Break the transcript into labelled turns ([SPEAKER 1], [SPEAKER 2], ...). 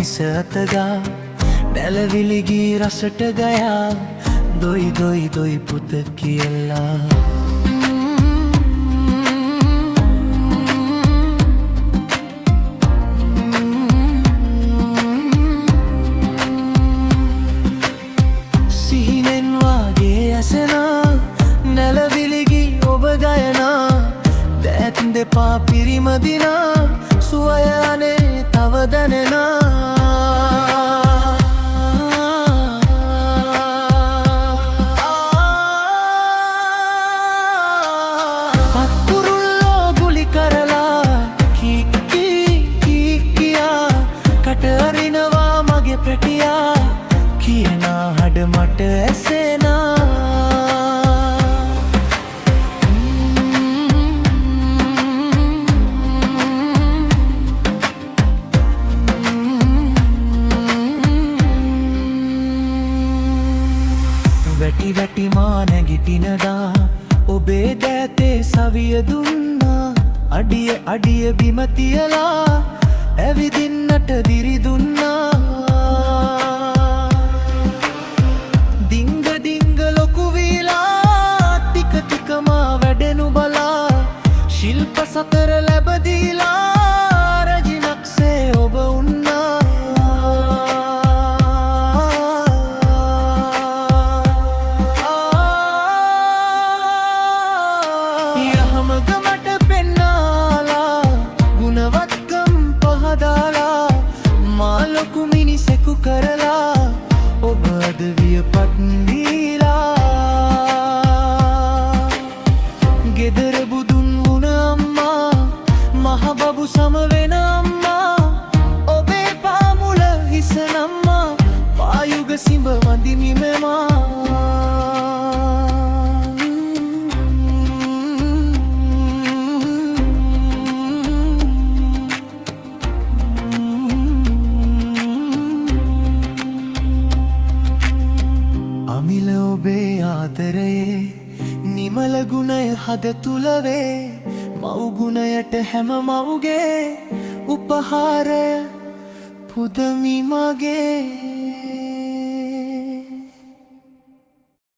[SPEAKER 1] හිසතගා නැලවිලිගී රසට ගයා දොයි දොයි දොයි පුත කියලා සිහිනෙන් වාගේ ඇසෙනා නැලවිලිගී ඔබ ගයනා දෑත් දෙපා පිරිමදිනා සුවය අනේ තව දැනෙනා පත්කුරුල්ලෝ ගුලි කරලා කී කී කී කියා කට අරිනවා මගේ පැටියා කියනා හඩ මට ඇසෙනා වැටි වැටි මා නැගිටිනදා ඔබේ දෑතේ සවිය දුන්නා අඩිය අඩිය බිම තියලා ඇවිදින්නට දිරි දුන්නා දිංග දිංග ලොකු වීලා ටික ටික මා වැඩෙනු බලා ශිල්ප සතර ලැබදීලා රජිනක්සේ ඔබ උන්නා යහමගමට පෙන්නාලා ගුණවත්කම් පහදාලා මා ලොකු මිනිසෙකු කරලා ඔබ අද වියපත් දීලා ගෙදර බුදුන් වුණ අම්මා මහ බබු සම වෙන අම්මා ඔබේ පාමුල හිසනම්මා පායුග සිඹ වඳිමි මෙමා අමිල ඔබේ ආදරයේ නිමල ගුණය හද තුලවේ මව් ගුණයට හැම මව්ගේ උපහාරය පුදමි මගේ